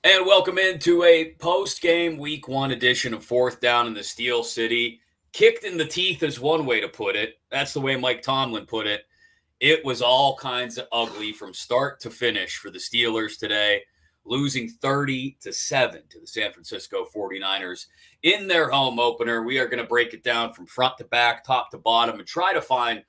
And welcome into a post-game week one edition of Fourth Down in the Steel City. Kicked in the teeth is one way to put it. That's the way Mike Tomlin put it. It was all kinds of ugly from start to finish for the Steelers today, losing 30-7 to the San Francisco 49ers in their home opener. We are going to break it down from front to back, top to bottom, and try to find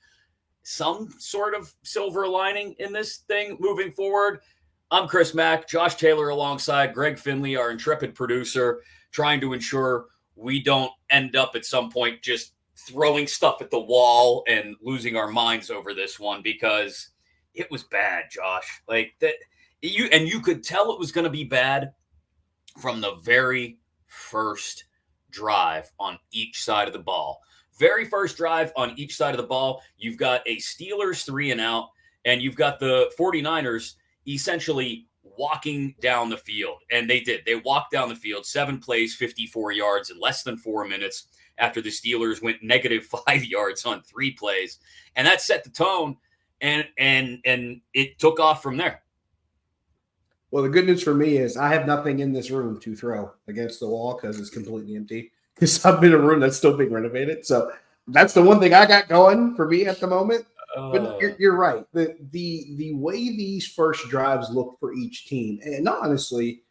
some sort of silver lining in this thing moving forward. I'm Chris Mack, Josh Taylor alongside Greg Finley, our intrepid producer, trying to ensure we don't end up at some point just throwing stuff at the wall and losing our minds over this one because it was bad, Josh. Like that, you could tell it was going to be bad from the very first drive on each side of the ball. Very first drive on each side of the ball, you've got a Steelers 3-and-out, and you've got the 49ers essentially walking down the field. And they did. They walked down the field, 7 plays, 54 yards in less than 4 minutes after the Steelers went -5 yards on 3 plays. And that set the tone, and it took off from there. Well, the good news for me is I have nothing in this room to throw against the wall because it's completely empty. Because I'm in a room that's still being renovated. So that's the one thing I got going for me at the moment. But you're right. The way these first drives look for each team, and honestly,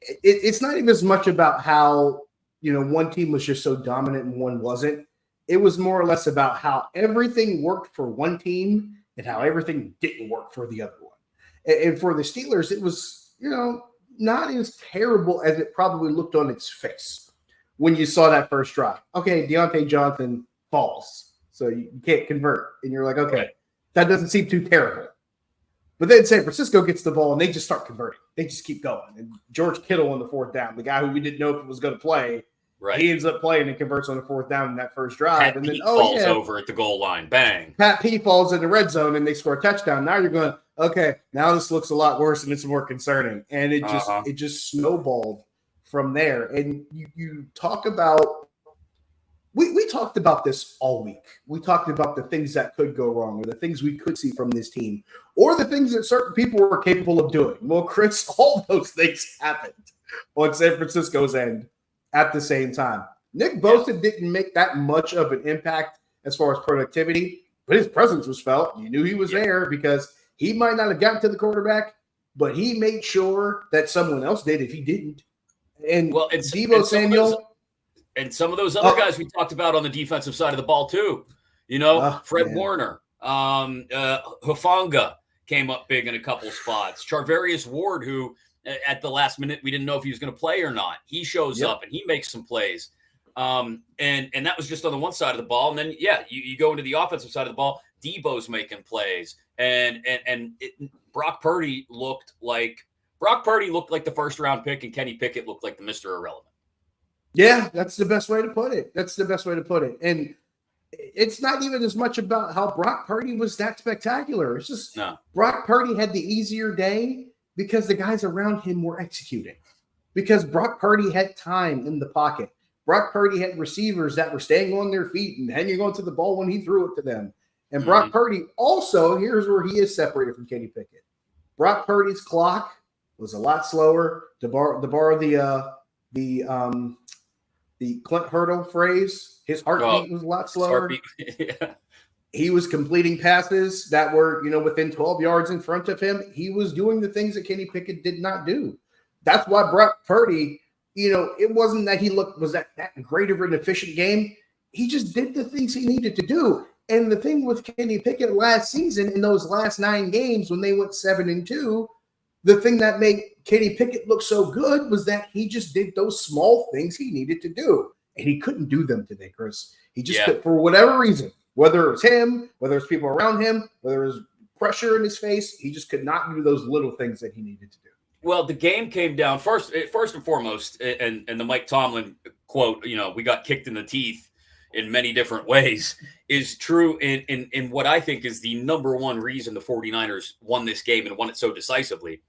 it's not even as much about how one team was just so dominant and one wasn't. It was more or less about how everything worked for one team and how everything didn't work for the other one. And for the Steelers, it was not as terrible as it probably looked on its face when you saw that first drive. Okay, Deontay Johnson falls. So you can't convert. And you're like, okay, that doesn't seem too terrible. But then San Francisco gets the ball, and they just start converting. They just keep going. And George Kittle on the 4th down, the guy who we didn't know if it was going to play, he ends up playing and converts on the 4th down in that first drive. Pat and then Pete falls over at the goal line. Bang. Pat P falls in the red zone, and they score a touchdown. Now you're going, okay, now this looks a lot worse, and it's more concerning. And it just snowballed from there. And you talk about we talked about this all week. We talked about the things that could go wrong or the things we could see from this team or the things that certain people were capable of doing. Well, Chris, all those things happened on San Francisco's end at the same time. Nick Bosa didn't make that much of an impact as far as productivity, but his presence was felt. You knew he was there because he might not have gotten to the quarterback, but he made sure that someone else did if he didn't. And Deebo Samuel – and some of those other guys we talked about on the defensive side of the ball too, Fred Warner, Hufanga came up big in a couple of spots. Charvarius Ward, who at the last minute we didn't know if he was going to play or not, he shows up and he makes some plays. And that was just on the one side of the ball. And then you go into the offensive side of the ball. Debo's making plays, and Brock Purdy looked like the first round pick, and Kenny Pickett looked like the Mr. Irrelevant. Yeah, that's the best way to put it. And it's not even as much about how Brock Purdy was that spectacular. It's just Brock Purdy had the easier day because the guys around him were executing. Because Brock Purdy had time in the pocket. Brock Purdy had receivers that were staying on their feet and hanging on to the ball when he threw it to them. And Brock Purdy also, here's where he is separated from Kenny Pickett. Brock Purdy's clock was a lot slower. To borrow the Clint Hurdle phrase, his heartbeat was a lot slower. He was completing passes that were, within 12 yards in front of him. He was doing the things that Kenny Pickett did not do. That's why Brock Purdy, it wasn't that he was that great of an efficient game. He just did the things he needed to do. And the thing with Kenny Pickett last season, in those last 9 games when they went 7-2, the thing that made Kenny Pickett look so good was that he just did those small things he needed to do. And he couldn't do them today, Chris. He just could, for whatever reason, whether it was him, whether it's people around him, whether it was pressure in his face, he just could not do those little things that he needed to do. Well, the game came down first and foremost, and the Mike Tomlin quote, we got kicked in the teeth in many different ways, is true in what I think is the number one reason the 49ers won this game and won it so decisively.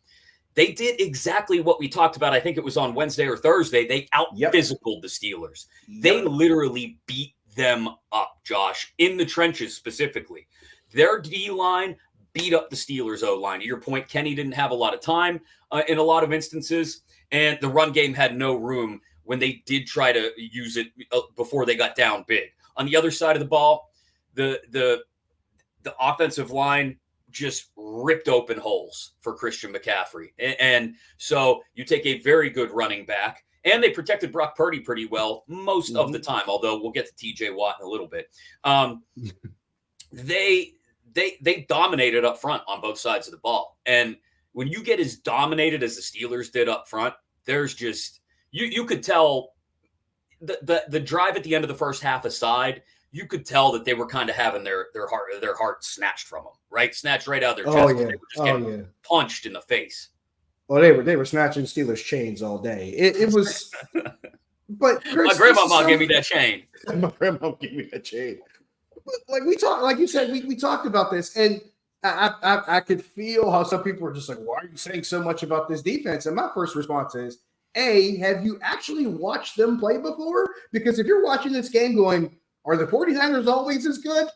They did exactly what we talked about. I think it was on Wednesday or Thursday. They out-physicaled the Steelers. They literally beat them up, Josh, in the trenches specifically. Their D-line beat up the Steelers O-line. To your point, Kenny didn't have a lot of time in a lot of instances, and the run game had no room when they did try to use it before they got down big. On the other side of the ball, the offensive line just ripped open holes for Christian McCaffrey. And so you take a very good running back, and they protected Brock Purdy pretty well most of the time, although we'll get to TJ Watt in a little bit. They dominated up front on both sides of the ball. And when you get as dominated as the Steelers did up front, there's just you could tell the drive at the end of the first half aside, you could tell that they were kind of having their heart snatched from them, right? Snatched right out of their chest. Yeah. They were just getting punched in the face. Well, they were snatching Steelers chains all day. It was, but Chris, my grandma gave me that chain. My grandma gave me that chain. But like we talked, like you said, we talked about this, and I could feel how some people were just like, "Why are you saying so much about this defense?" And my first response is, A, have you actually watched them play before? Because if you're watching this game going, are the 49ers always as good?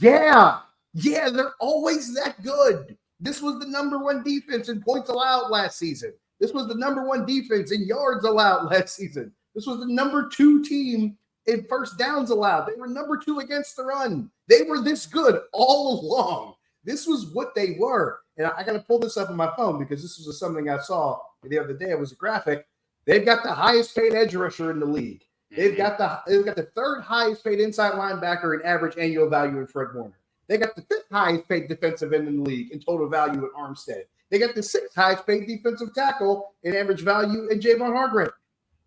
Yeah, they're always that good. This was the number one defense in points allowed last season. This was the number one defense in yards allowed last season. This was the number 2 team in first downs allowed. They were number 2 against the run. They were this good all along. This was what they were. And I got to pull this up on my phone because this was something I saw the other day. It was a graphic. They've got the highest paid edge rusher in the league. They've got the 3rd highest paid inside linebacker in average annual value in Fred Warner. They got the 5th highest paid defensive end in the league in total value at Armstead. They got the 6th highest paid defensive tackle in average value in Javon Hargrave.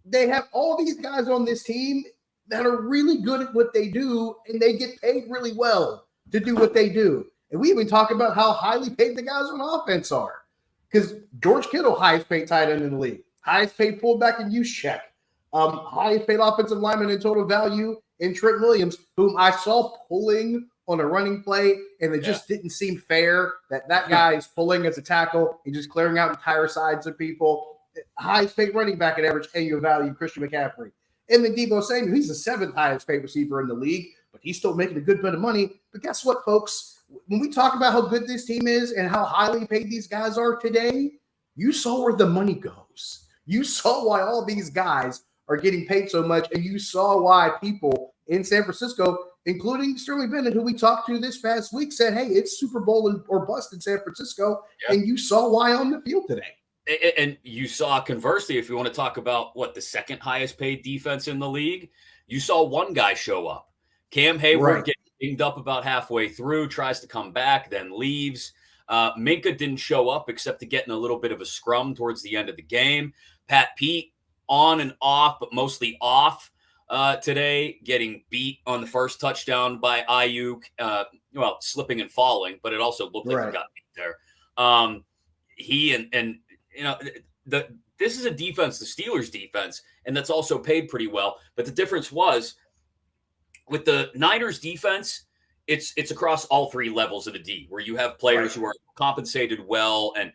They have all these guys on this team that are really good at what they do, and they get paid really well to do what they do. And we even talk about how highly paid the guys on offense are. Because George Kittle, highest paid tight end in the league, highest paid fullback in Juszczyk, highest paid offensive lineman in total value in Trent Williams, whom I saw pulling on a running play, and it just didn't seem fair that guy is pulling as a tackle and just clearing out entire sides of people. Highest paid running back at average annual value, Christian McCaffrey. And then Deebo Samuel, he's the 7th highest paid receiver in the league, but he's still making a good bit of money. But guess what, folks? When we talk about how good this team is and how highly paid these guys are today, you saw where the money goes. You saw why all these guys are getting paid so much, and you saw why people in San Francisco, including Sterling Bennett, who we talked to this past week, said, hey, it's Super Bowl or bust in San Francisco, and you saw why on the field today. And you saw, conversely, if you want to talk about the 2nd highest paid defense in the league, you saw one guy show up. Cam Hayward gets dinged up about halfway through, tries to come back, then leaves. Minkah didn't show up except to get in a little bit of a scrum towards the end of the game. Pat Pete on and off, but mostly off today, getting beat on the first touchdown by Ayuk. Slipping and falling, but it also looked like he got beat there. He and this is a defense, the Steelers defense, and that's also paid pretty well. But the difference was with the Niners defense, it's across all 3 levels of the D, where you have players who are compensated well. And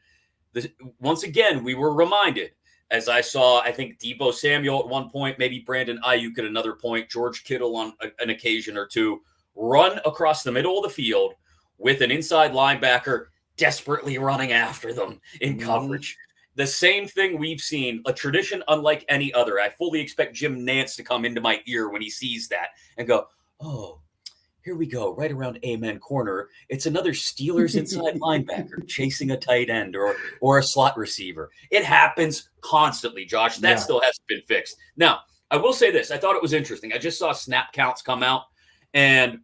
once again, we were reminded, as I saw, I think Deebo Samuel at one point, maybe Brandon Ayuk at another point, George Kittle on an occasion or two, run across the middle of the field with an inside linebacker desperately running after them in coverage. The same thing we've seen, a tradition unlike any other. I fully expect Jim Nantz to come into my ear when he sees that and go, oh, here we go, right around Amen corner. It's another Steelers inside linebacker chasing a tight end or a slot receiver. It happens constantly, Josh. That still hasn't been fixed. Now, I will say this. I thought it was interesting. I just saw snap counts come out, and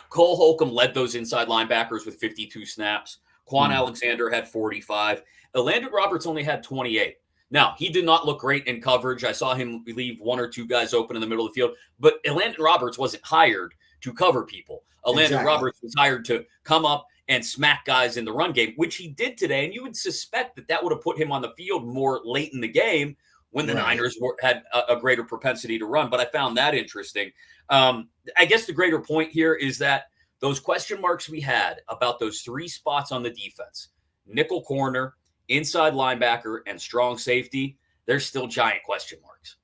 Cole Holcomb led those inside linebackers with 52 snaps. Quan Alexander had 45. Elandon Roberts only had 28. Now, he did not look great in coverage. I saw him leave 1 or 2 guys open in the middle of the field, but Elandon Roberts wasn't hired to cover people. Elandon Roberts was hired to come up and smack guys in the run game, which he did today. And you would suspect that would have put him on the field more late in the game when the Niners had a greater propensity to run. But I found that interesting. I guess the greater point here is that those question marks we had about those 3 spots on the defense, nickel corner, inside linebacker, and strong safety, there's still giant question marks.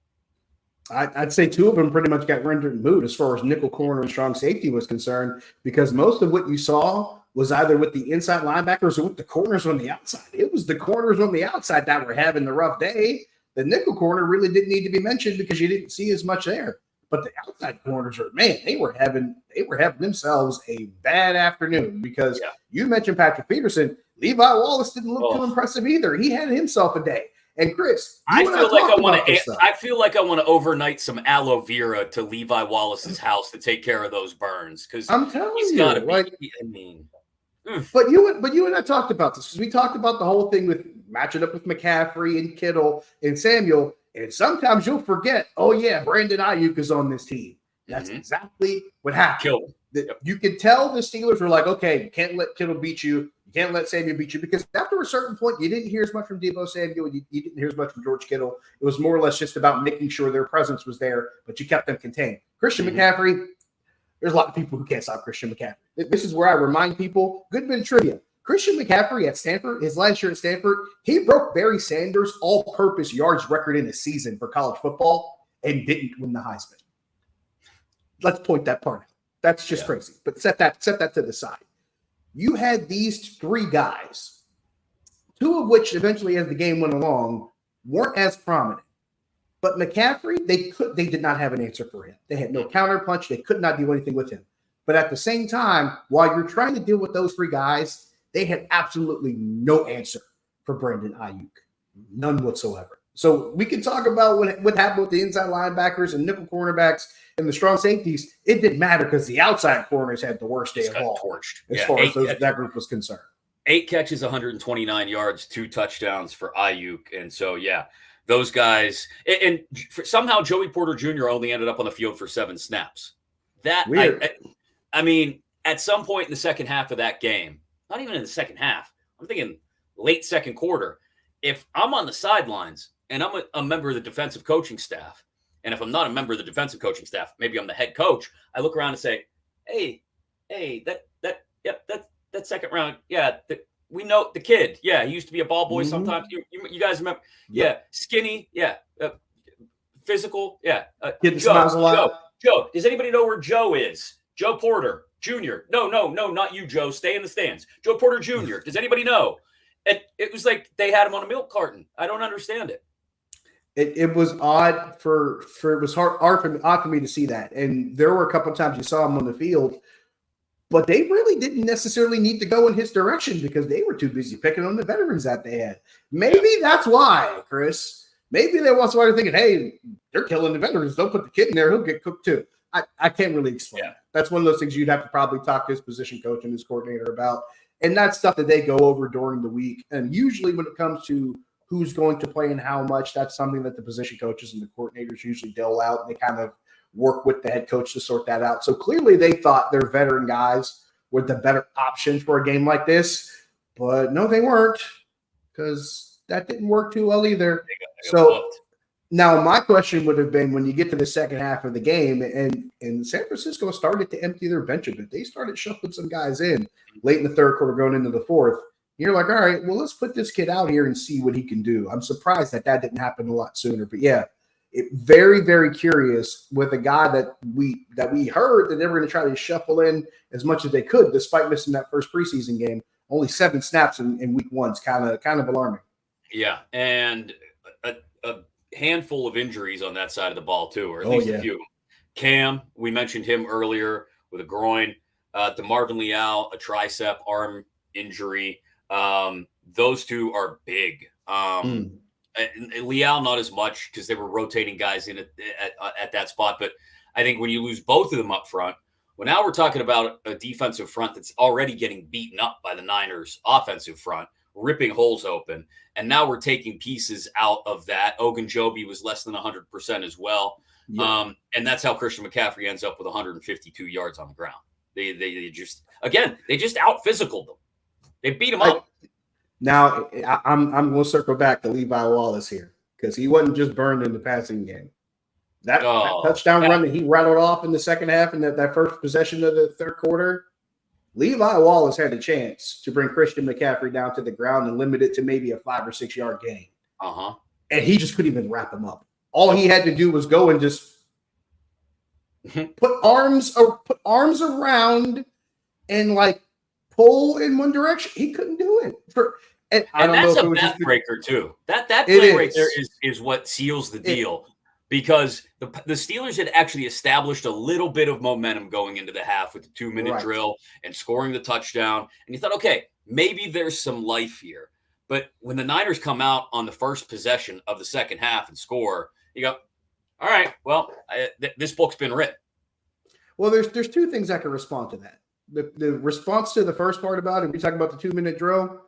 I'd say 2 of them pretty much got rendered moot as far as nickel corner and strong safety was concerned, because most of what you saw was either with the inside linebackers or with the corners on the outside. It was the corners on the outside that were having the rough day. The nickel corner really didn't need to be mentioned because you didn't see as much there. But the outside corners are, man, they were having themselves a bad afternoon because you mentioned Patrick Peterson. Levi Wallace didn't look too impressive either. He had himself a day. And Chris, I feel like I want to overnight some aloe vera to Levi Wallace's house to take care of those burns because I'm telling he's got to be. But you and I talked about this because we talked about the whole thing with matching up with McCaffrey and Kittle and Samuel. And sometimes you'll forget, oh, yeah, Brandon Ayuk is on this team. That's exactly what happened. You could tell the Steelers were like, okay, you can't let Kittle beat you. You can't let Samuel beat you because after a certain point, you didn't hear as much from Deebo Samuel. You didn't hear as much from George Kittle. It was more or less just about making sure their presence was there, but you kept them contained. Christian McCaffrey, there's a lot of people who can't stop Christian McCaffrey. This is where I remind people, good bit of trivia. Christian McCaffrey at Stanford, his last year at Stanford, he broke Barry Sanders' all-purpose yards record in a season for college football and didn't win the Heisman. Let's point that part out. That's just crazy. But set that to the side. You had these three guys, two of which eventually, as the game went along, weren't as prominent. But McCaffrey, they did not have an answer for him. They had no counterpunch. They could not do anything with him. But at the same time, while you're trying to deal with those three guys, they had absolutely no answer for Brandon Ayuk. None whatsoever. So we can talk about what happened with the inside linebackers and nickel cornerbacks and the strong safeties. It didn't matter because the outside corners had the worst day of all as far as that group was concerned. 8 catches, 129 yards, 2 touchdowns for Ayuk. And so, those guys. And somehow Joey Porter Jr. only ended up on the field for 7 snaps. Weird. I mean, at some point in the second half of that game, not even in the second half, I'm thinking late second quarter, if I'm on the sidelines and I'm a member of the defensive coaching staff, and if I'm not a member of the defensive coaching staff, maybe I'm the head coach, I look around and say, hey, that second round, we know the kid. Yeah, he used to be a ball boy sometimes. You guys remember? Yeah, skinny. Yeah, physical. Yeah. Kid smiles a lot. Joe, does anybody know where Joe is? Joe Porter Jr. No, not you, Joe. Stay in the stands. Joe Porter Jr. Does anybody know? And it was like they had him on a milk carton. I don't understand it. It was odd it was odd for me to see that. And there were a couple of times you saw him on the field, but they really didn't necessarily need to go in his direction because they were too busy picking on the veterans that they had. Maybe that's why, Chris. Maybe they want somebody thinking, hey, they're killing the veterans. Don't put the kid in there. He'll get cooked too. I can't really explain that. That's one of those things you'd have to probably talk to his position coach and his coordinator about. And that's stuff that they go over during the week. And usually when it comes to who's going to play and how much, that's something that the position coaches and the coordinators usually dole out. And they kind of work with the head coach to sort that out. So clearly they thought their veteran guys were the better option for a game like this. But no, they weren't, because that didn't work too well either. So now my question would have been, when you get to the second half of the game and San Francisco started to empty their bench a bit, they started shuffling some guys in late in the third quarter going into the fourth. You're like, all right, well, let's put this kid out here and see what he can do. I'm surprised that didn't happen a lot sooner. But very, very curious with a guy that we heard that they were going to try to shuffle in as much as they could, despite missing that first preseason game. Only 7 snaps in week 1 is kind of alarming. Yeah, and a handful of injuries on that side of the ball too, or at least a few. Cam, we mentioned him earlier with a groin. DeMarvin Leal, a tricep arm injury. Those two are big. Leal not as much because they were rotating guys in at that spot. But I think when you lose both of them up front, well, now we're talking about a defensive front that's already getting beaten up by the Niners' offensive front, ripping holes open. And now we're taking pieces out of that. Ogunjobi was less than 100% as well. Yeah. And that's how Christian McCaffrey ends up with 152 yards on the ground. They just out physicaled them. They beat him up. Now, I'm going to circle back to Levi Wallace here because he wasn't just burned in the passing game. That touchdown run that he rattled off in the second half and that first possession of the third quarter, Levi Wallace had a chance to bring Christian McCaffrey down to the ground and limit it to maybe a 5 or 6 yard gain. And he just couldn't even wrap him up. All he had to do was go and just put arms around and pull in one direction. He couldn't do it. And that's a backbreaker too. That play right there is what seals the deal. Because the Steelers had actually established a little bit of momentum going into the half with the 2-minute drill and scoring the touchdown. And you thought, okay, maybe there's some life here. But when the Niners come out on the first possession of the second half and score, you go, all right, well, this book's been written. Well, there's two things I can respond to that. The response to the first part about it, we talk about the 2-minute drill.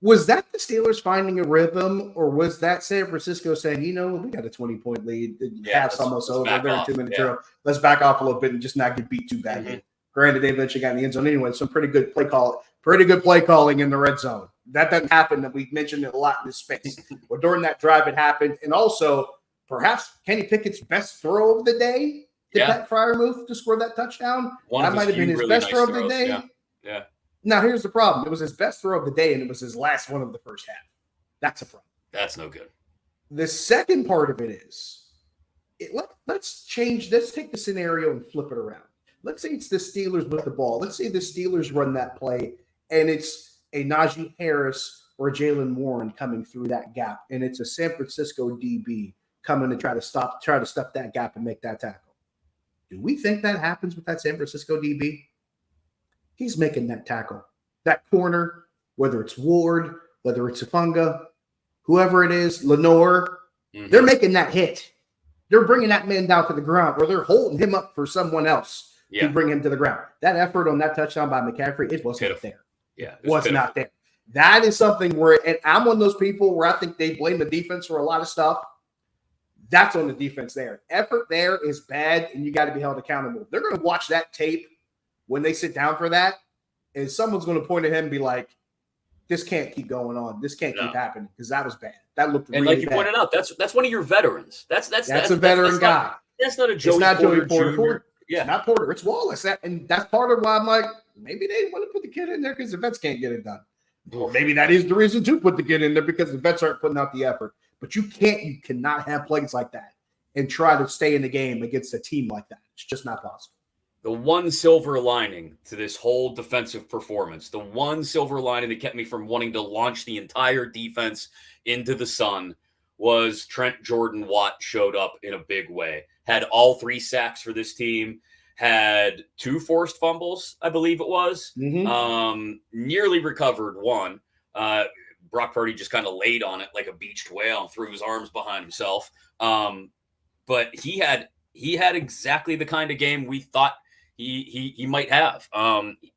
Was that the Steelers finding a rhythm, or was that San Francisco saying, we got a 20-point lead, half's almost over, they're in 2-minute drill, let's back off a little bit and just not get beat too badly. Mm-hmm. Granted, they eventually got in the end zone anyway, so pretty good play calling in the red zone. That doesn't happen. That we've mentioned it a lot in this space. Well, during that drive, it happened, and also perhaps Kenny Pickett's best throw of the day. Did Pat Freiermuth to score that touchdown? That might have been his best throw of the day. Yeah. Now, here's the problem. It was his best throw of the day, and it was his last one of the first half. That's a problem. That's no good. The second part of it is, let's change. Let's take the scenario and flip it around. Let's say it's the Steelers with the ball. Let's say the Steelers run that play, and it's a Najee Harris or a Jalen Warren coming through that gap, and it's a San Francisco DB coming to try to stuff that gap and make that tackle. Do we think that happens with that San Francisco DB? He's making that tackle. That corner, whether it's Ward, whether it's Afunga, whoever it is, Lenore, they're making that hit. They're bringing that man down to the ground, or they're holding him up for someone else to bring him to the ground. That effort on that touchdown by McCaffrey, it wasn't there. Yeah, it was not there. That is something where, and I'm one of those people where I think they blame the defense for a lot of stuff. That's on the defense there. Effort there is bad, and you got to be held accountable. They're going to watch that tape when they sit down for that, and someone's going to point at him and be like, this can't keep going on. This can't keep happening, because that was bad. That looked really bad. And like you pointed out, that's one of your veterans. That's a veteran guy. That's not a Joey Porter. Yeah, not Porter. It's Wallace. And that's part of why I'm like, maybe they want to put the kid in there because the vets can't get it done. Or maybe that is the reason to put the kid in there, because the vets aren't putting out the effort. But you cannot have plays like that and try to stay in the game against a team like that. It's just not possible. The one silver lining to this whole defensive performance, the one silver lining that kept me from wanting to launch the entire defense into the sun, was Trent Jordan Watt showed up in a big way. Had all 3 sacks for this team, had 2 forced fumbles, I believe it was, nearly recovered one. Brock Purdy just kind of laid on it like a beached whale and threw his arms behind himself. But he had exactly the kind of game we thought he might have.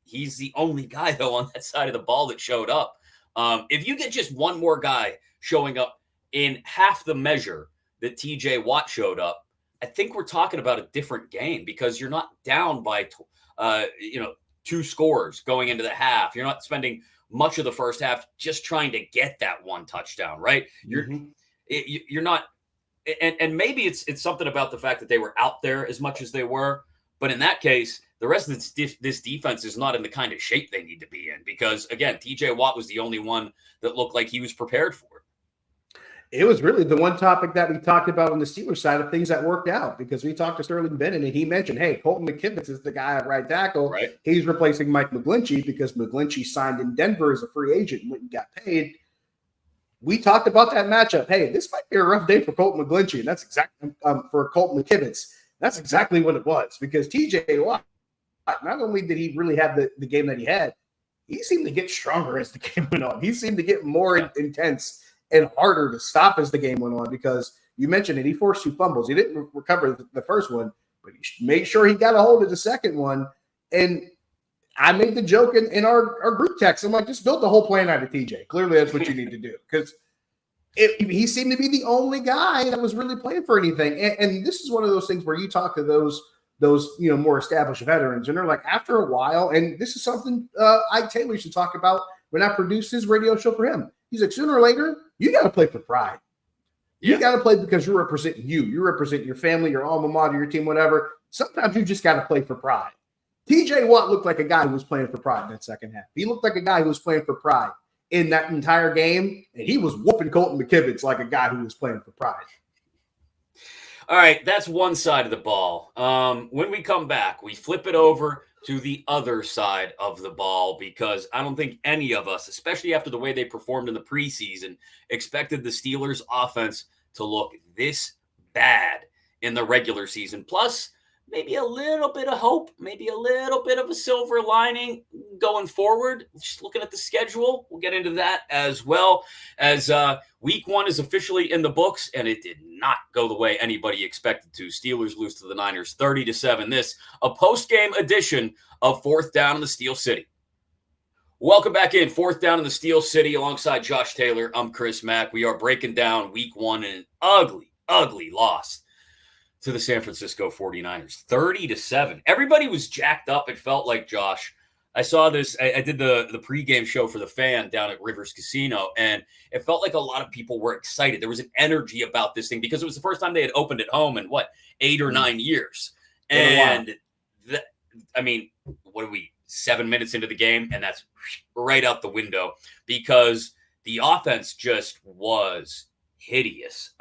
He's the only guy, though, on that side of the ball that showed up. If you get just one more guy showing up in half the measure that TJ Watt showed up, I think we're talking about a different game, because you're not down by 2 scores going into the half. You're not spending much of the first half just trying to get that one touchdown, right? You're not, and maybe it's something about the fact that they were out there as much as they were. But in that case, the rest of this defense is not in the kind of shape they need to be in, because, again, TJ Watt was the only one that looked like he was prepared for it. It was really the one topic that we talked about on the Steelers side of things that worked out, because we talked to Sterling Bennett, and he mentioned, hey, Colton McKivitz is the guy at right tackle. Right. He's replacing Mike McGlinchey because McGlinchey signed in Denver as a free agent and went and got paid. We talked about that matchup. Hey, this might be a rough day for Colton McGlinchey, and that's exactly for Colton McKivitz. That's exactly what it was, because TJ Watt, not only did he really have the game that he had, he seemed to get stronger as the game went on. He seemed to get more intense and harder to stop as the game went on, because you mentioned it. He forced 2 fumbles. He didn't recover the first one, but he made sure he got a hold of the second one. And I made the joke in our group text. I'm like, just build the whole plan out of TJ. Clearly, that's what you need to do, because he seemed to be the only guy that was really playing for anything. And this is one of those things where you talk to those more established veterans, and they're like, after a while, and this is something Ike Taylor should talk about when I produced his radio show for him. He's like, sooner or later, you got to play for pride. You got to play because you're representing you. You represent your family, your alma mater, your team, whatever. Sometimes you just got to play for pride. TJ Watt looked like a guy who was playing for pride in that second half. He looked like a guy who was playing for pride in that entire game, and he was whooping Colton McKivitz like a guy who was playing for pride. All right, that's one side of the ball. When we come back, we flip it over. to the other side of the ball, because I don't think any of us, especially after the way they performed in the preseason, expected the Steelers offense to look this bad in the regular season. Plus, maybe a little bit of hope, maybe a little bit of a silver lining going forward. Just looking at the schedule, we'll get into that as well, as week 1 is officially in the books, and it did not go the way anybody expected to. Steelers lose to the Niners 30-7. This, a post-game edition of Fourth Down in the Steel City. Welcome back in Fourth Down in the Steel City alongside Josh Taylor. I'm Chris Mack. We are breaking down week 1 in an ugly loss to the San Francisco 49ers, 30-7. Everybody was jacked up. It felt like, Josh, I saw this. I did the pregame show for the Fan down at Rivers Casino, and it felt like a lot of people were excited. There was an energy about this thing because it was the first time they had opened at home in, 8 or 9 years. And, what are we, 7 minutes into the game? And that's right out the window because the offense just was hideous.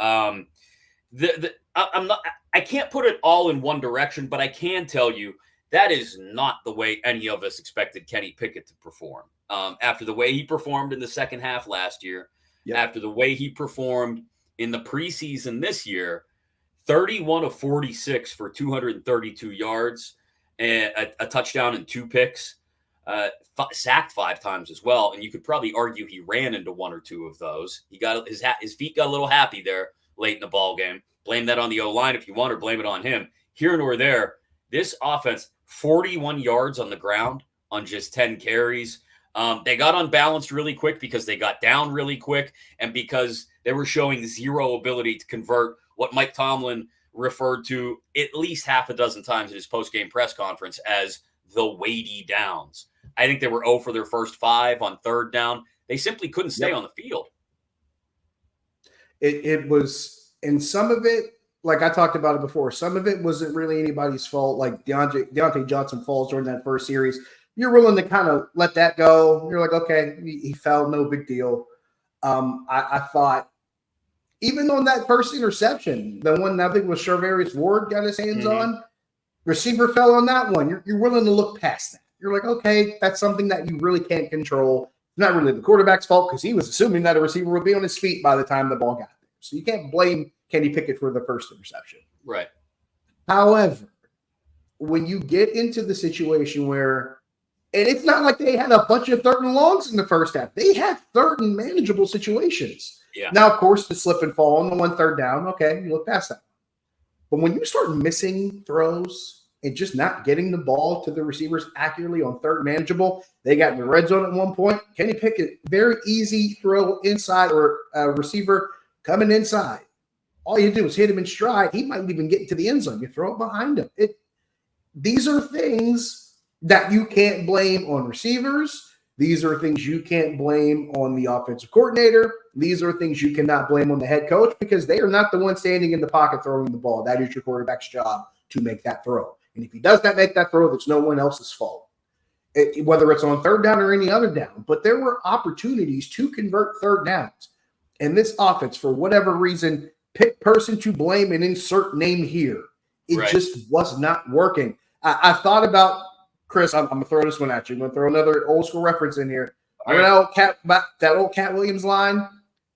I can't put it all in one direction, but I can tell you that is not the way any of us expected Kenny Pickett to perform. After the way he performed in the second half last year, after the way he performed in the preseason this year, 31 of 46 for 232 yards and a touchdown and 2 picks, sacked 5 times as well. And you could probably argue he ran into 1 or 2 of those. He got his feet got a little happy there late in the ball game. Blame that on the O-line if you want, or blame it on him. Here nor there, this offense, 41 yards on the ground on just 10 carries. They got unbalanced really quick because they got down really quick and because they were showing zero ability to convert what Mike Tomlin referred to at least half a dozen times in his post-game press conference as the weighty downs. I think they were 0 for their first 5 on third down. They simply couldn't stay on the field. It was... And some of it, like I talked about it before, some of it wasn't really anybody's fault. Like Deontay Johnson falls during that first series. You're willing to kind of let that go. You're like, okay, he fell, no big deal. I thought, even on that first interception, the one I think was Charvarius Ward got his hands on, receiver fell on that one. You're willing to look past that. You're like, okay, that's something that you really can't control. It's not really the quarterback's fault because he was assuming that a receiver would be on his feet by the time the ball got there. So you can't blame Kenny Pickett for the first interception. Right. However, when you get into the situation where, and it's not like they had a bunch of third and longs in the first half. They had third and manageable situations. Yeah. Now, of course, the slip and fall on the 1 third down, okay, you look past that. But when you start missing throws and just not getting the ball to the receivers accurately on third manageable, they got in the red zone at one point. Kenny Pickett, very easy throw inside or receiver coming inside. All you do is hit him in stride. He might even get into the end zone. You throw it behind him. These are things that you can't blame on receivers. These are things you can't blame on the offensive coordinator. These are things you cannot blame on the head coach because they are not the one standing in the pocket throwing the ball. That is your quarterback's job to make that throw. And if he does not make that throw, that's no one else's fault, whether it's on third down or any other down. But there were opportunities to convert third downs. And this offense, for whatever reason, pick person to blame and insert name here. It just was not working. I thought about, Chris, I'm going to throw this one at you. I'm going to throw another old school reference in here. That old Cat Williams line,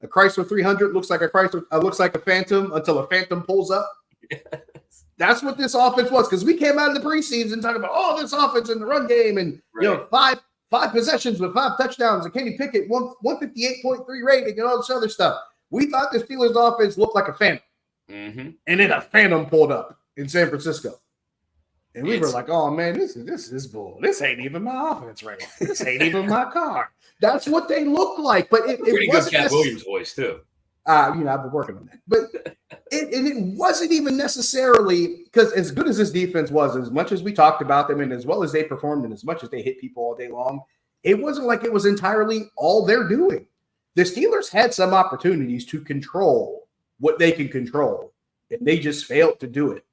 a Chrysler 300 looks like a Phantom until a Phantom pulls up. Yes. That's what this offense was, because we came out of the preseason talking about, this offense in the run game and, five possessions with 5 touchdowns and Kenny Pickett, 158.3 rating and all this other stuff. We thought the Steelers offense looked like a phantom. And then a phantom pulled up in San Francisco. And we were like, oh, man, this is bull. This ain't even my offense right now. This ain't even my car. That's what they look like. But it pretty good Cat Williams voice, too. I've been working on that. But it wasn't even necessarily, because as good as this defense was, as much as we talked about them and as well as they performed and as much as they hit people all day long, it wasn't like it was entirely all they're doing. The Steelers had some opportunities to control what they can control, and they just failed to do it.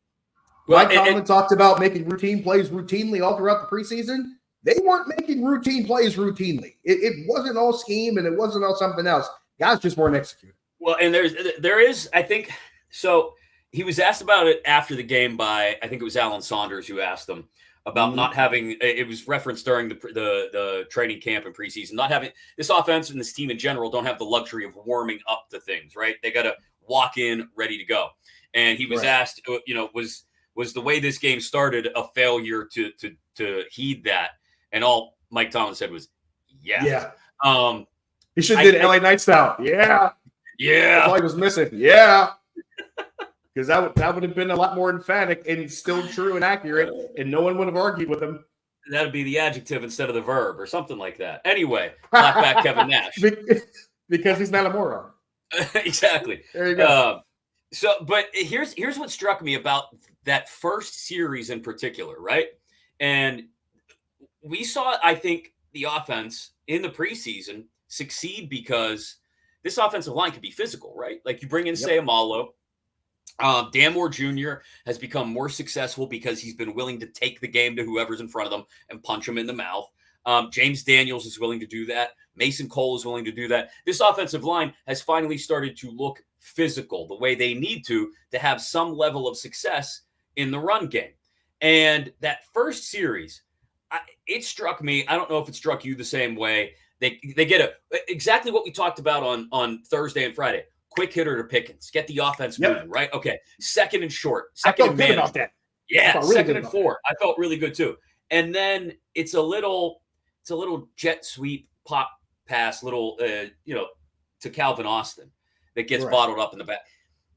Mike Tomlin talked about making routine plays routinely all throughout the preseason. They weren't making routine plays routinely. It wasn't all scheme and it wasn't all something else. Guys just weren't executing. Well, and there is, I think, so he was asked about it after the game by, I think it was Alan Saunders who asked him. about not having, it was referenced during the training camp and preseason, not having this offense and this team in general don't have the luxury of warming up to things, right? They got to walk in ready to go. And he was asked, was the way this game started a failure to heed that? And all Mike Tomlin said was, yeah. He should have did LA Night style. Yeah. That's all he was missing. Yeah. Because that would have been a lot more emphatic and still true and accurate, and no one would have argued with him. That'd be the adjective instead of the verb or something like that. Anyway, clap back Kevin Nash. Because he's not a moron. Exactly. There you go. But here's what struck me about that first series in particular, right? And we saw, I think, the offense in the preseason succeed because this offensive line can be physical, right? Like you bring in Sayamalo. Dan Moore Jr. has become more successful because he's been willing to take the game to whoever's in front of them and punch him in the mouth. James Daniels is willing to do that. Mason Cole is willing to do that. This offensive line has finally started to look physical the way they need to have some level of success in the run game. And that first series, it struck me. I don't know if it struck you the same way. They get exactly what we talked about on Thursday and Friday. Quick hitter to Pickens. Get the offense moving, right? Okay. Second and short. Second and management. About that. Yeah, second and 4. I felt really good too. And then it's a little jet sweep pop pass, to Calvin Austin that gets bottled up in the back.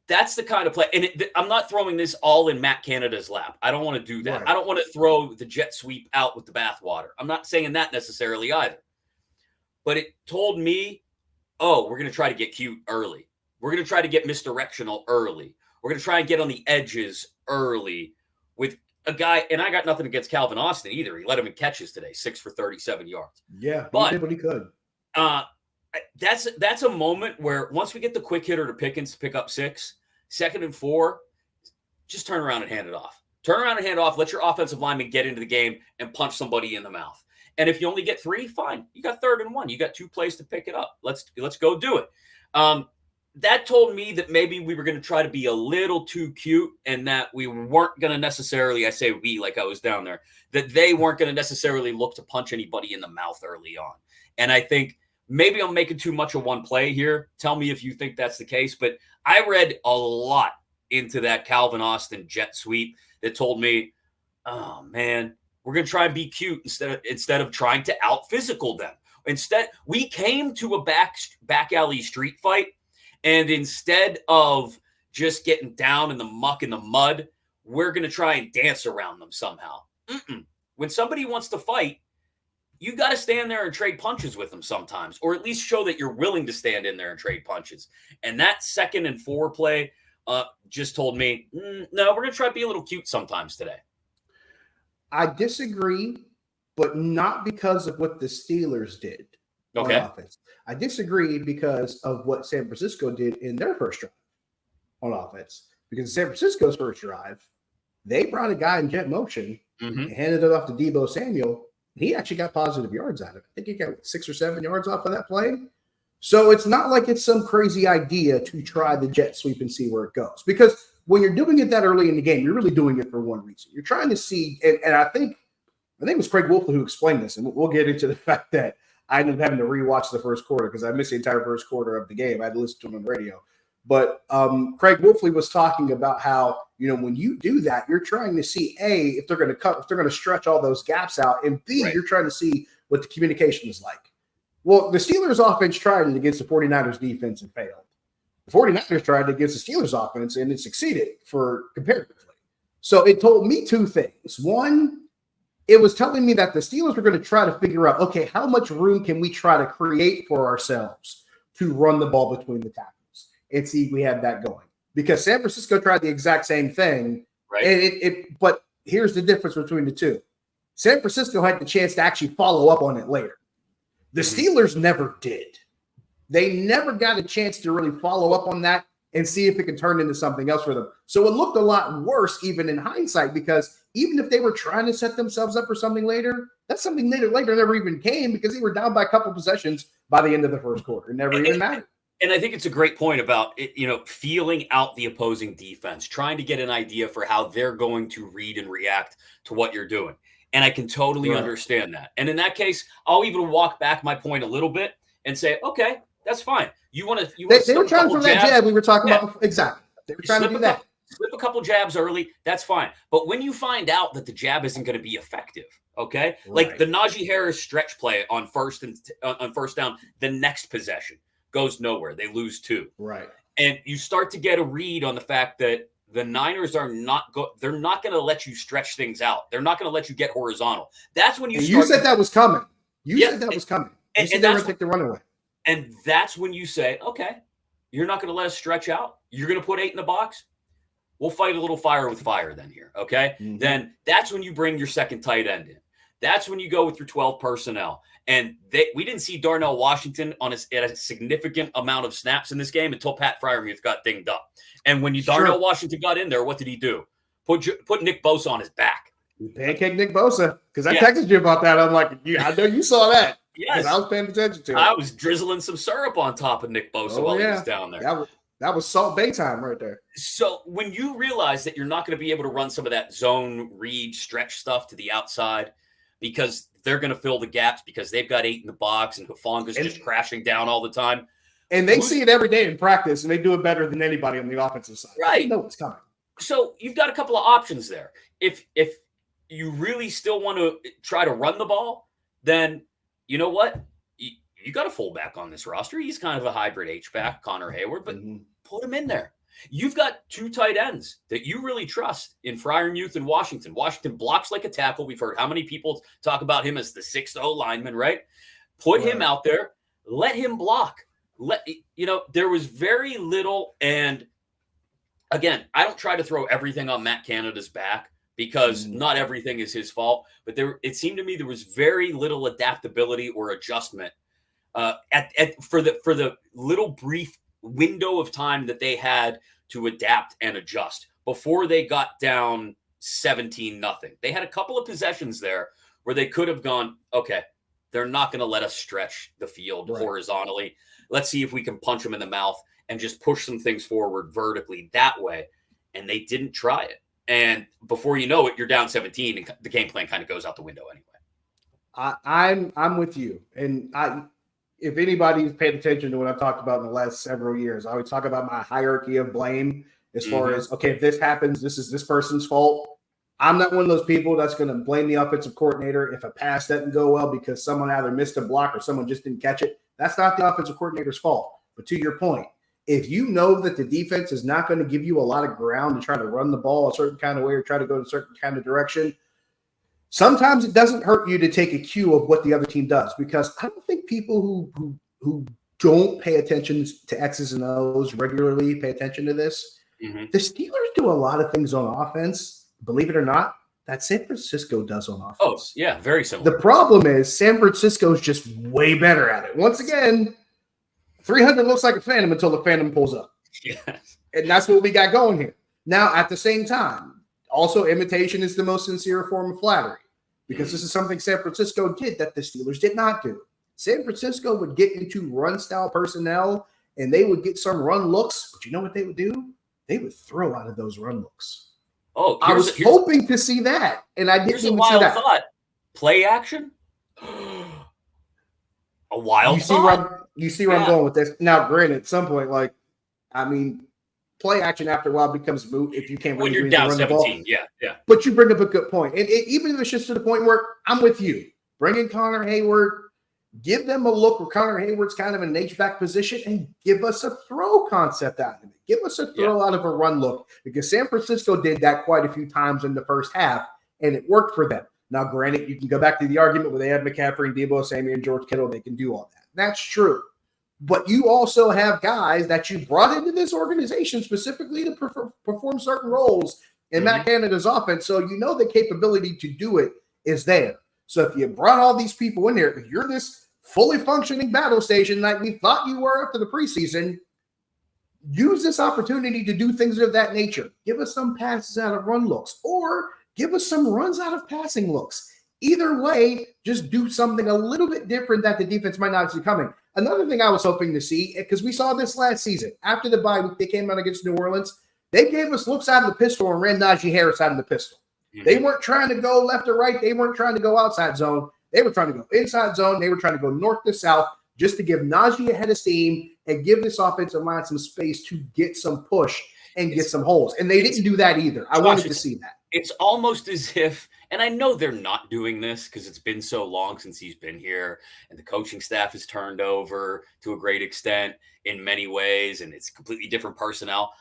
That's the kind of play. And I'm not throwing this all in Matt Canada's lap. I don't want to do that. Right. I don't want to throw the jet sweep out with the bathwater. I'm not saying that necessarily either. But it told me, we're going to try to get cute early. We're going to try to get misdirectional early. We're going to try and get on the edges early with a guy. And I got nothing against Calvin Austin either. He led him in catches today, 6 for 37 yards. Yeah, he did what he could. That's a moment where once we get the quick hitter to Pickens to pick up 6, second and 4, just turn around and hand it off. Turn around and hand it off. Let your offensive lineman get into the game and punch somebody in the mouth. And if you only get 3, fine. You got 3rd and 1. You got 2 plays to pick it up. Let's go do it. That told me that maybe we were going to try to be a little too cute and that we weren't going to necessarily, I say we like I was down there, that they weren't going to necessarily look to punch anybody in the mouth early on. And I think maybe I'm making too much of one play here. Tell me if you think that's the case. But I read a lot into that Calvin Austin jet sweep that told me, oh, man, we're going to try and be cute instead of trying to out-physical them. Instead, we came to a back alley street fight. And instead of just getting down in the muck and the mud, we're going to try and dance around them somehow. When somebody wants to fight, you got to stand there and trade punches with them sometimes, or at least show that you're willing to stand in there and trade punches. And that 2nd and 4 play just told me, no, we're going to try to be a little cute sometimes today. I disagree, but not because of what the Steelers did. Okay. On offense. I disagree because of what San Francisco did in their first drive on offense. Because San Francisco's first drive, they brought a guy in jet motion and handed it off to Deebo Samuel. He actually got positive yards out of it. I think he got 6 or 7 yards off of that play. So it's not like it's some crazy idea to try the jet sweep and see where it goes. Because when you're doing it that early in the game, you're really doing it for one reason. You're trying to see, and I think it was Craig Wolfley who explained this, and we'll get into the fact that I ended up having to rewatch the first quarter because I missed the entire first quarter of the game. I had to listen to him on the radio. But Craig Wolfley was talking about how, when you do that, you're trying to see, A, if they're going to cut, if they're going to stretch all those gaps out, and B, you're trying to see what the communication is like. Well, the Steelers offense tried it against the 49ers defense and failed. The 49ers tried it against the Steelers offense and it succeeded for comparatively. So it told me 2 things. One, it was telling me that the Steelers were going to try to figure out, okay, how much room can we try to create for ourselves to run the ball between the tackles and see if we have that going. Because San Francisco tried the exact same thing. Right. And but here's the difference between the two. San Francisco had the chance to actually follow up on it later. The Steelers never did. They never got a chance to really follow up on that and see if it could turn into something else for them. So it looked a lot worse even in hindsight, because even if they were trying to set themselves up for something later, that something later never even came because they were down by a couple possessions by the end of the first quarter. It never even mattered. And I think it's a great point about it, feeling out the opposing defense, trying to get an idea for how they're going to read and react to what you're doing. And I can totally understand that. And in that case, I'll even walk back my point a little bit and say, okay, that's fine. You want to they were trying to throw that jab we were talking about. Exactly. They were trying to do that. Slip a couple jabs early, that's fine. But when you find out that the jab isn't going to be effective, okay? Like the Najee Harris stretch play on first down, the next possession goes nowhere. They lose 2. Right. And you start to get a read on the fact that the Niners are they're not going to let you stretch things out. They're not going to let you get horizontal. That's when you said that was coming. You said that was coming. You said they were going to take the runaway. And that's when you say, okay, you're not going to let us stretch out. You're going to put 8 in the box. We'll fight a little fire with fire then here, okay? Mm-hmm. Then that's when you bring your second tight end in. That's when you go with your 12 personnel. And we didn't see Darnell Washington at a significant amount of snaps in this game until Pat Freiermuth got dinged up. And when Darnell Washington got in there, what did he do? Put Nick Bosa on his back. You pancake Nick Bosa, because I texted you about that. I'm like, I know you saw that. Yes. I was paying attention to it. I was drizzling some syrup on top of Nick Bosa while he was down there. That was Salt Bay time right there. So when you realize that you're not going to be able to run some of that zone read stretch stuff to the outside because they're going to fill the gaps because they've got 8 in the box and Hufanga's just crashing down all the time. And they see it every day in practice, and they do it better than anybody on the offensive side. Right. They know what's coming. So you've got a couple of options there. If you really still want to try to run the ball, then you know what? You got a fullback on this roster. He's kind of a hybrid H-back, Connor Hayward, but put him in there. You've got 2 tight ends that you really trust in Freiermuth and Washington. Washington blocks like a tackle. We've heard how many people talk about him as the 6th O lineman, right? Put him out there. Let him block. There was very little. And again, I don't try to throw everything on Matt Canada's back because not everything is his fault. But it seemed to me there was very little adaptability or adjustment for the little brief window of time that they had to adapt and adjust before they got down 17-0. They had a couple of possessions there where they could have gone, okay, they're not going to let us stretch the field horizontally. Let's see if we can punch them in the mouth and just push some things forward vertically that way. And they didn't try it. And before you know it, you're down 17 and the game plan kind of goes out the window anyway. I'm with you. And if anybody's paid attention to what I've talked about in the last several years, I always talk about my hierarchy of blame as far as, okay, if this happens, this is this person's fault. I'm not one of those people that's going to blame the offensive coordinator if a pass doesn't go well because someone either missed a block or someone just didn't catch it. That's not the offensive coordinator's fault. But to your point, if you know that the defense is not going to give you a lot of ground to try to run the ball a certain kind of way or try to go in a certain kind of direction, sometimes it doesn't hurt you to take a cue of what the other team does, because I don't think people who don't pay attention to X's and O's regularly pay attention to this. The Steelers do a lot of things on offense, believe it or not, that San Francisco does on offense. Oh, yeah, very similar. The problem is San Francisco is just way better at it. Once again, 300 looks like a phantom until the phantom pulls up. Yes. And that's what we got going here. Now, at the same time, also imitation is the most sincere form of flattery, because this is something San Francisco did that the Steelers did not do. San Francisco would get into run-style personnel, and they would get some run looks, but you know what they would do? They would throw out of those run looks. Oh, I was hoping to see that, and I didn't even see that. Thought. Play action? A wild thought? You see where I'm going with this. Now, granted, at some point, play action after a while becomes moot if you can't when you're down 17. Yeah. But you bring up a good point. And even if it's just to the point where I'm with you, bring in Connor Hayward, give them a look where Connor Hayward's kind of in an H-back position, and give us a throw concept out of it. Give us a throw out of a run look, because San Francisco did that quite a few times in the first half, and it worked for them. Now, granted, you can go back to the argument where they had McCaffrey and Deebo Samuel and George Kittle. They can do all that. That's true. But you also have guys that you brought into this organization specifically to perform certain roles in Matt Canada's offense. So you know the capability to do it is there. So if you brought all these people in there, if you're this fully functioning battle station like we thought you were after the preseason, use this opportunity to do things of that nature. Give us some passes out of run looks, or give us some runs out of passing looks. Either way, just do something a little bit different that the defense might not see coming. Another thing I was hoping to see, because we saw this last season, after the bye week, they came out against New Orleans. They gave us looks out of the pistol and ran Najee Harris out of the pistol. They weren't trying to go left or right. They weren't trying to go outside zone. They were trying to go inside zone. They were trying to go north to south just to give Najee a head of steam and give this offensive line some space to get some push and get some holes. And they didn't do that either. I wanted to see that. It's almost as if, and I know they're not doing this because it's been so long since he's been here and the coaching staff has turned over to a great extent in many ways, and it's completely different personnel.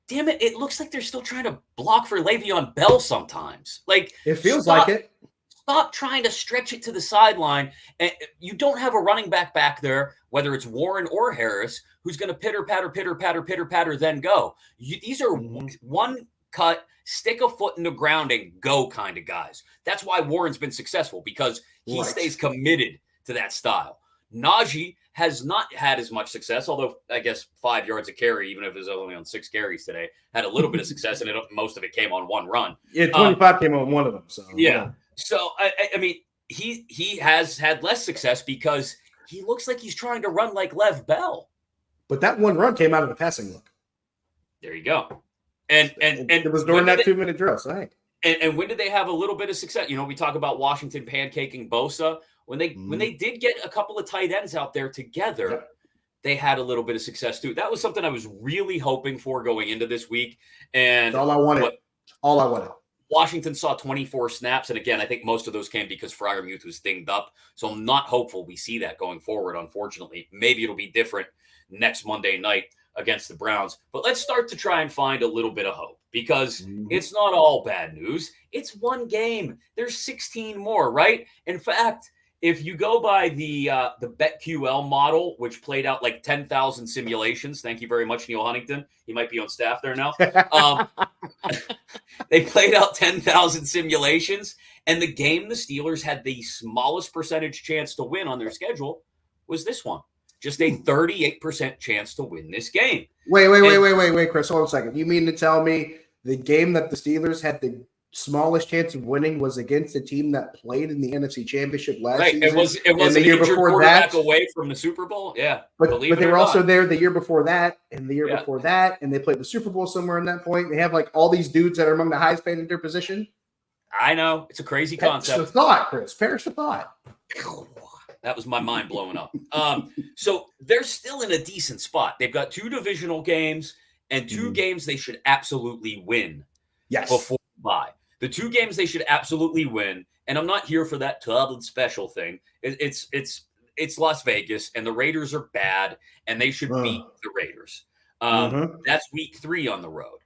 Damn it, it looks like they're still trying to block for Le'Veon Bell sometimes. Like, it feels like it. Stop trying to stretch it to the sideline. And you don't have a running back there, whether it's Warren or Harris, who's going to pitter patter, then go. These are one cut, stick a foot in the ground and go kind of guys. That's why Warren's been successful, because he stays committed to that style. Najee has not had as much success, although I guess 5 yards a carry, even if it was only on 6 carries today, had a little bit of success, and most of it came on one run. Yeah, 25 came on one of them. So yeah. So I mean, he has had less success because he looks like he's trying to run like Lev Bell. But that one run came out of the passing look. There you go. And it was during that 2-minute drill. So hey. And when did they have a little bit of success? You know, we talk about Washington pancaking Bosa. When they did get a couple of tight ends out there together, they had a little bit of success too. That was something I was really hoping for going into this week. And that's all I wanted. Washington saw 24 snaps. And again, I think most of those came because Freiermuth was dinged up. So I'm not hopeful we see that going forward, unfortunately. Maybe it'll be different next Monday night against the Browns. But let's start to try and find a little bit of hope, because it's not all bad news. It's one game. There's 16 more, right? In fact, if you go by the BetQL model, which played out like 10,000 simulations, thank you very much, Neil Huntington. He might be on staff there now. They played out 10,000 simulations, and the game the Steelers had the smallest percentage chance to win on their schedule was this one. Just a 38% chance to win this game. Wait, Chris, hold on a second. You mean to tell me the game that the Steelers had the smallest chance of winning was against a team that played in the NFC Championship last season? It was the year before that, away from the Super Bowl. Yeah, but they were also there the year before that, and the year before that, and they played the Super Bowl somewhere in that point. They have like all these dudes that are among the highest paid in their position. I know, it's a crazy concept. Perish the thought, Chris. Perish the thought. That was my mind blowing up. So they're still in a decent spot. They've got 2 divisional games and 2 games they should absolutely win. Yes. Before bye. The 2 games they should absolutely win, and I'm not here for that Tubman special thing. It's Las Vegas, and the Raiders are bad, and they should beat the Raiders. That's week 3 on the road.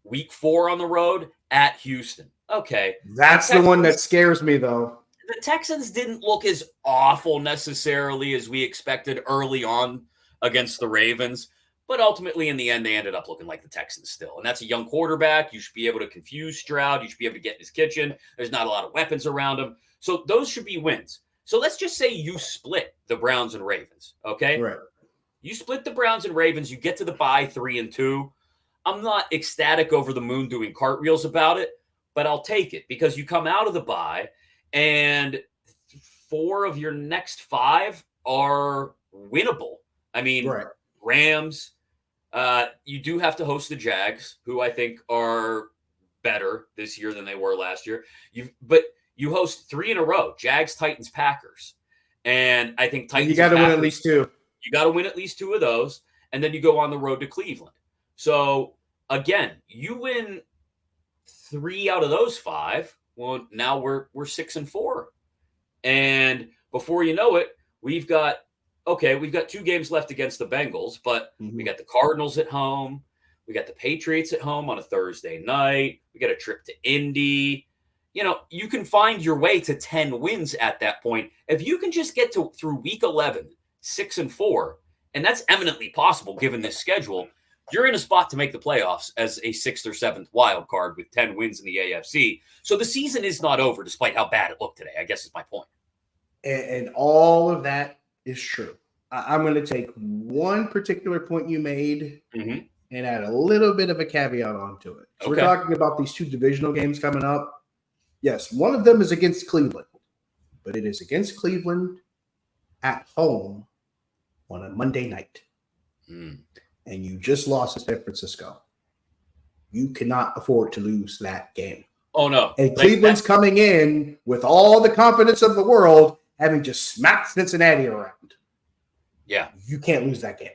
Week 4 on the road at Houston. Okay. That's the one that scares me, though. The Texans didn't look as awful necessarily as we expected early on against the Ravens. But ultimately, in the end, they ended up looking like the Texans still. And that's a young quarterback. You should be able to confuse Stroud. You should be able to get in his kitchen. There's not a lot of weapons around him. So those should be wins. So let's just say you split the Browns and Ravens, okay? Right. You split the Browns and Ravens. You get to the bye 3-2. I'm not ecstatic over the moon doing cartwheels about it, but I'll take it because you come out of the bye and 4 of your next 5 are winnable. I mean, Rams, you do have to host the Jags, who I think are better this year than they were last year. But you host 3 in a row: Jags, Titans, Packers, and I think Titans. You got to win at least 2. You got to win at least 2 of those, and then you go on the road to Cleveland. So again, you win 3 out of those 5. Well, now we're 6-4, and before you know it, we've got 2 games left against the Bengals, but we got the Cardinals at home. We got the Patriots at home on a Thursday night. We got a trip to Indy. You know, you can find your way to 10 wins at that point. If you can just get through week 11, 6-4, and that's eminently possible given this schedule, you're in a spot to make the playoffs as a 6th or 7th wild card with 10 wins in the AFC. So the season is not over, despite how bad it looked today, I guess is my point. And all of that is true. I'm going to take one particular point you made and add a little bit of a caveat onto it. So we're talking about these 2 divisional games coming up. Yes, one of them is against Cleveland, but it is against Cleveland at home on a Monday night. And you just lost to San Francisco. You cannot afford to lose that game. Oh, no. And Cleveland's coming in with all the confidence of the world, having just smacked Cincinnati around. Yeah. You can't lose that game.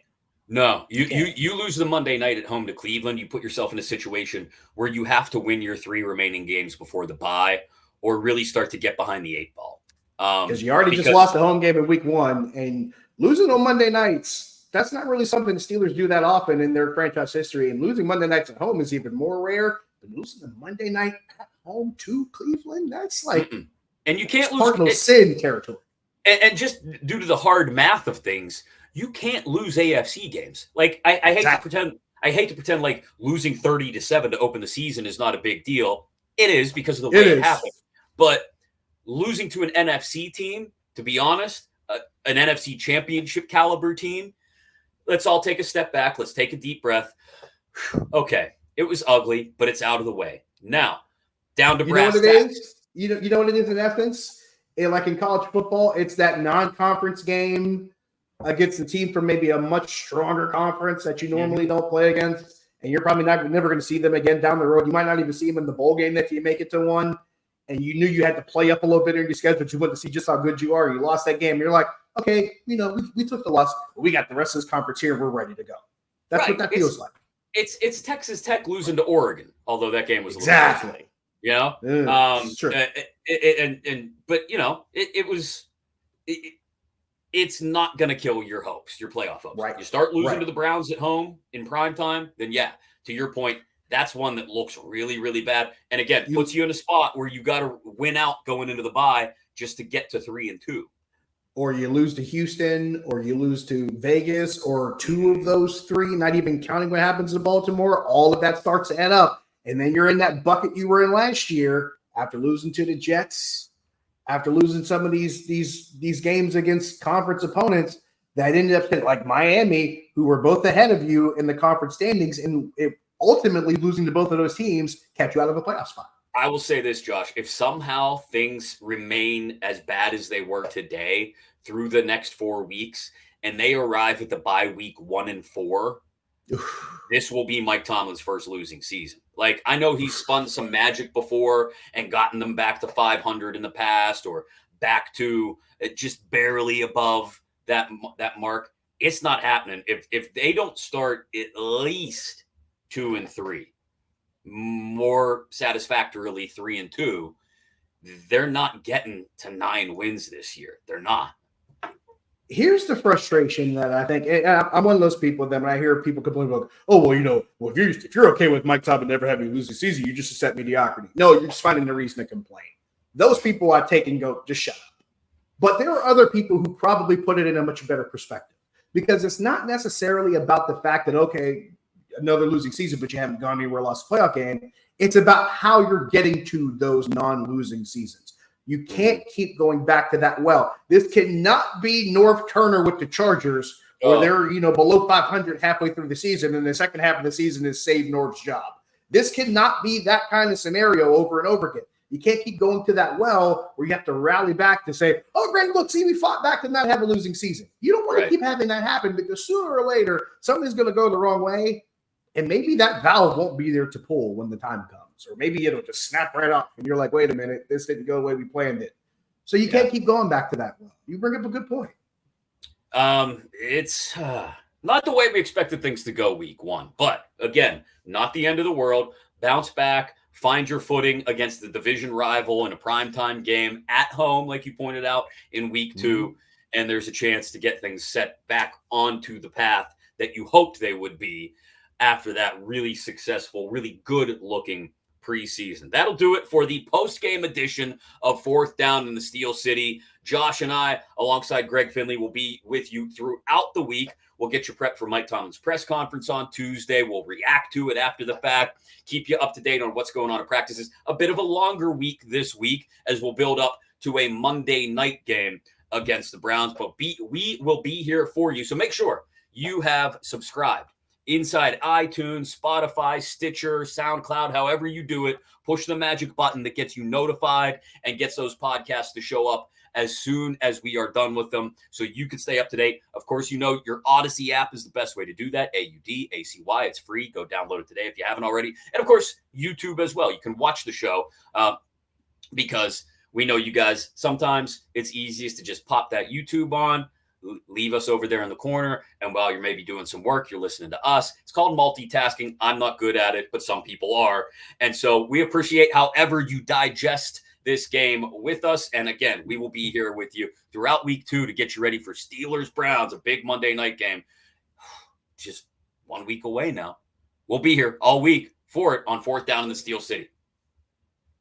No, you lose the Monday night at home to Cleveland. You put yourself in a situation where you have to win your 3 remaining games before the bye, or really start to get behind the 8 ball. Because you already just lost the home game in week 1, and losing on Monday nights, that's not really something the Steelers do that often in their franchise history. And losing Monday nights at home is even more rare. But losing the Monday night at home to Cleveland, that's like and you can't lose cardinal sin territory. And just due to the hard math of things, you can't lose AFC games. Like I hate to pretend. I hate to pretend like losing 30-7 to open the season is not a big deal. It is because of the way it happened. But losing to an NFC team, to be honest, an NFC championship caliber team, let's all take a step back. Let's take a deep breath. Okay, it was ugly, but it's out of the way. Now, down to brass tacks. You know what it is? You know what it is in essence? Like in college football, it's that non-conference game against a team from maybe a much stronger conference that you normally don't play against, and you're probably never going to see them again down the road. You might not even see them in the bowl game if you make it to one, and you knew you had to play up a little bit in your schedule, but you wanted to see just how good you are. You lost that game. You're like, okay, we took the loss. We got the rest of this conference here. We're ready to go. That's what that feels like. It's Texas Tech losing to Oregon, although that game was exactly. But it's not going to kill your hopes, your playoff hopes. Right. You start losing to the Browns at home in prime time, then to your point, that's one that looks really, really bad. And again, puts you in a spot where you got to win out going into the bye just to get to 3-2. Or you lose to Houston, or you lose to Vegas, or 2 of those 3, not even counting what happens in Baltimore. All of that starts to add up. And then you're in that bucket you were in last year after losing to the Jets, after losing some of these games against conference opponents that ended up like Miami, who were both ahead of you in the conference standings, and ultimately losing to both of those teams kept you out of a playoff spot. I will say this, Josh, if somehow things remain as bad as they were today through the next 4 weeks, and they arrive at the bye week 1 and 4, this will be Mike Tomlin's first losing season. Like, I know he's spun some magic before and gotten them back to 500 in the past, or back to just barely above that mark. It's not happening. If they don't start at least 2-3, more satisfactorily 3-2, they're not getting to 9 wins this year. They're not. Here's the frustration that I think, and I'm one of those people that when I hear people complain about, if you're okay with Mike Tomlin never having a losing season, you just accept mediocrity. No, you're just finding a reason to complain. Those people I take and go, just shut up. But there are other people who probably put it in a much better perspective, because it's not necessarily about the fact that, okay, another losing season, but you haven't gone anywhere, lost a playoff game. It's about how you're getting to those non-losing seasons. You can't keep going back to that well. This cannot be North Turner with the Chargers, where they're below 500 halfway through the season, and the second half of the season is save North's job. This cannot be that kind of scenario over and over again. You can't keep going to that well where you have to rally back to say, oh, great, look, see, we fought back and not have a losing season. You don't want to keep having that happen, because sooner or later, something's going to go the wrong way, and maybe that valve won't be there to pull when the time comes. Or maybe it'll just snap right off, and you're like, wait a minute, this didn't go the way we planned it. So you can't keep going back to that well. You bring up a good point. It's not the way we expected things to go week 1. But, again, not the end of the world. Bounce back, find your footing against the division rival in a primetime game at home, like you pointed out, in week 2. And there's a chance to get things set back onto the path that you hoped they would be after that really successful, really good-looking preseason. That'll do it for the post-game edition of 4th Down in the Steel City. Josh and I, alongside Greg Finley, will be with you throughout the week. We'll get you prepped for Mike Tomlin's press conference on Tuesday. We'll react to it after the fact, keep you up to date on what's going on in practices. A bit of a longer week this week as we'll build up to a Monday night game against the Browns. But we will be here for you. So make sure you have subscribed inside iTunes, Spotify, Stitcher, SoundCloud, however you do it. Push the magic button that gets you notified and gets those podcasts to show up as soon as we are done with them so you can stay up to date. Of course, your Odyssey app is the best way to do that. AUDACY. It's free. Go download it today if you haven't already. And of course, YouTube as well. You can watch the show because we know you guys, sometimes it's easiest to just pop that YouTube on, leave us over there in the corner, and while you're maybe doing some work, you're listening to us. It's called multitasking. I'm not good at it, but some people are. And so we appreciate however you digest this game with us. And again, we will be here with you throughout week 2 to get you ready for Steelers-Browns, a big Monday night game. Just 1 week away now. We'll be here all week for it on 4th Down in the Steel City.